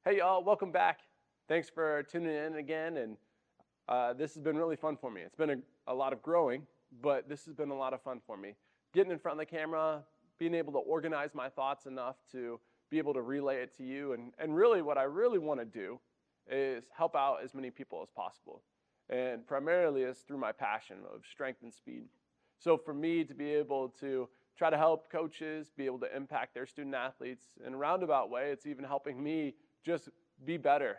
Hey y'all, welcome back. Thanks for tuning in again, and this has been really fun for me. It's been a lot of growing, but this has been a lot of fun for me. Getting in front of the camera, being able to organize my thoughts enough to be able to relay it to you, and really what I really want to do is help out as many people as possible. And primarily is through my passion of strength and speed. So for me to be able to try to help coaches be able to impact their student athletes in a roundabout way, it's even helping me just be better,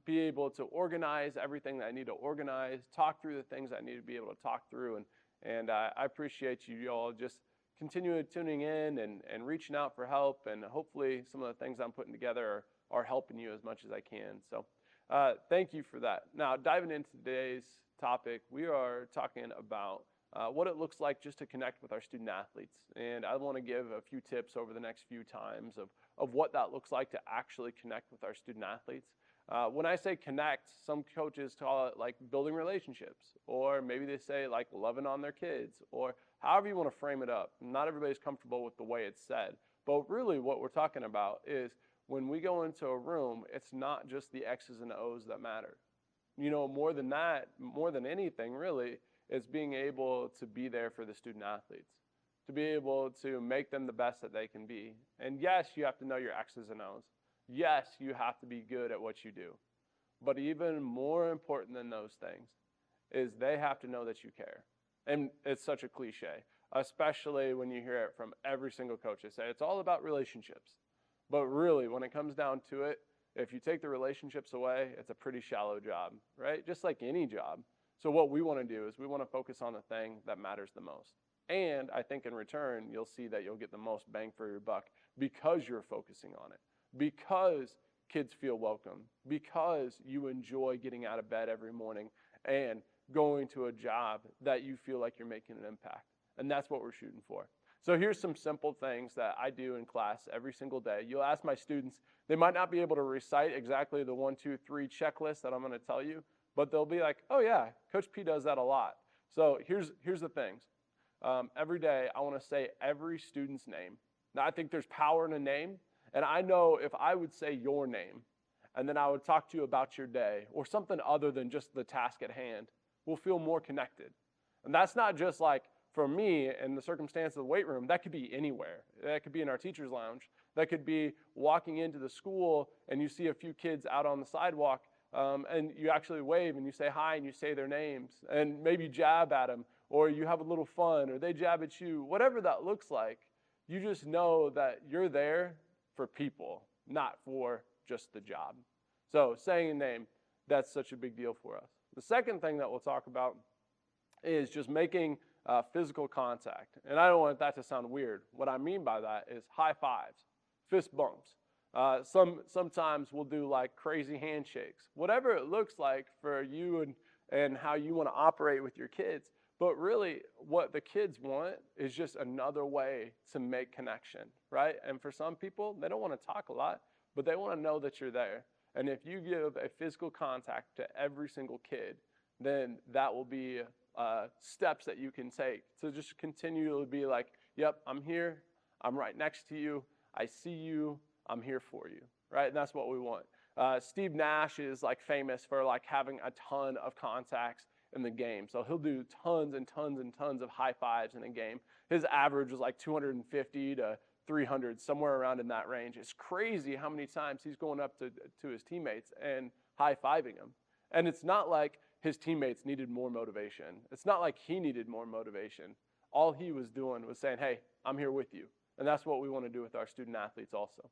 be able to organize everything that I need to organize, talk through the things I need to be able to talk through. And I appreciate you all just continuing tuning in and reaching out for help. And hopefully some of the things I'm putting together are helping you as much as I can. So thank you for that. Now, diving into today's topic, we are talking about what it looks like just to connect with our student athletes. And I want to give a few tips over the next few times of what that looks like to actually connect with our student athletes. When I say connect, some coaches call it like building relationships, or maybe they say like loving on their kids, or however you want to frame it up. Not everybody's comfortable with the way it's said, but really what we're talking about is when we go into a room, it's not just the X's and O's that matter. You know, more than that, more than anything really, is being able to be there for the student athletes, to be able to make them the best that they can be. And yes, you have to know your X's and O's. Yes, you have to be good at what you do. But even more important than those things is they have to know that you care. And it's such a cliche, especially when you hear it from every single coach. They say it's all about relationships. But really, when it comes down to it, if you take the relationships away, it's a pretty shallow job, right? Just like any job. So what we want to do is we want to focus on the thing that matters the most. And I think in return, you'll see that you'll get the most bang for your buck because you're focusing on it, because kids feel welcome, because you enjoy getting out of bed every morning and going to a job that you feel like you're making an impact. And that's what we're shooting for. So here's some simple things that I do in class every single day. You'll ask my students, they might not be able to recite exactly the 1, 2, 3 checklist that I'm going to tell you, but they'll be like, oh yeah, Coach P does that a lot. So here's the things. Every day I want to say every student's name. Now I think there's power in a name, and I know if I would say your name, and then I would talk to you about your day, or something other than just the task at hand, we'll feel more connected. And that's not just like for me in the circumstance of the weight room, that could be anywhere. That could be in our teacher's lounge. That could be walking into the school and you see a few kids out on the sidewalk and you actually wave and you say hi and you say their names and maybe jab at them, or you have a little fun, or they jab at you. Whatever that looks like, you just know that you're there for people, not for just the job. So saying a name, that's such a big deal for us. The second thing that we'll talk about is just making physical contact. And I don't want that to sound weird. What I mean by that is high fives, fist bumps. Sometimes we'll do like crazy handshakes, whatever it looks like for you and how you want to operate with your kids. But really what the kids want is just another way to make connection, right? And for some people, they don't want to talk a lot, but they want to know that you're there. And if you give a physical contact to every single kid, then that will be steps that you can take to just continually be like, yep, I'm here, I'm right next to you, I see you, I'm here for you, right? And that's what we want. Steve Nash is like famous for like having a ton of contacts in the game. So he'll do tons and tons and tons of high fives in a game. His average was like 250 to 300, somewhere around in that range. It's crazy how many times he's going up to his teammates and high-fiving them. And it's not like his teammates needed more motivation. It's not like he needed more motivation. All he was doing was saying, hey, I'm here with you. And that's what we want to do with our student athletes also.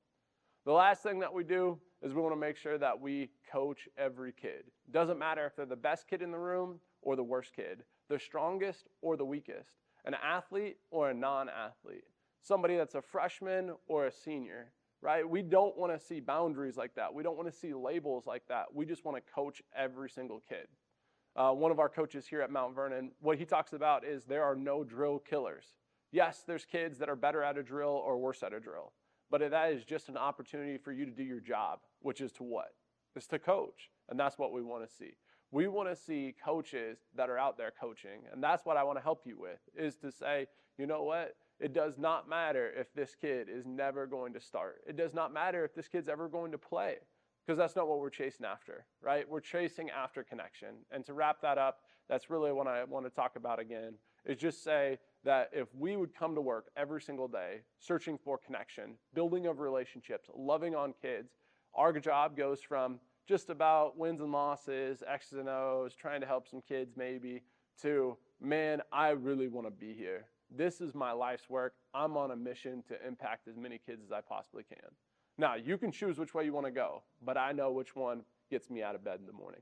The last thing that we do is we want to make sure that we coach every kid. It doesn't matter if they're the best kid in the room or the worst kid, the strongest or the weakest, an athlete or a non-athlete, somebody that's a freshman or a senior, right? We don't want to see boundaries like that. We don't want to see labels like that. We just want to coach every single kid. One of our coaches here at Mount Vernon, what he talks about is there are no drill killers. Yes, there's kids that are better at a drill or worse at a drill, but that is just an opportunity for you to do your job, which is to what? It's to coach, and that's what we want to see. We want to see coaches that are out there coaching, and that's what I want to help you with, is to say, you know what? It does not matter if this kid is never going to start. It does not matter if this kid's ever going to play. because that's not what we're chasing after, right? We're chasing after connection. And to wrap that up, that's really what I want to talk about again, is just say that if we would come to work every single day searching for connection, building of relationships, loving on kids, our job goes from just about wins and losses, X's and O's, trying to help some kids maybe, to, man, I really want to be here. This is my life's work. I'm on a mission to impact as many kids as I possibly can. Now, you can choose which way you want to go, but I know which one gets me out of bed in the morning.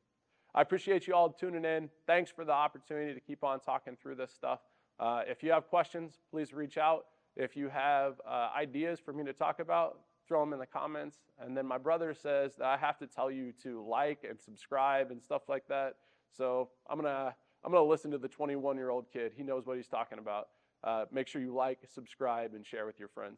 I appreciate you all tuning in. Thanks for the opportunity to keep on talking through this stuff. If you have questions, please reach out. If you have ideas for me to talk about, throw them in the comments. And then my brother says that I have to tell you to like and subscribe and stuff like that. So I'm gonna listen to the 21-year-old kid. He knows what he's talking about. Make sure you like, subscribe, and share with your friends.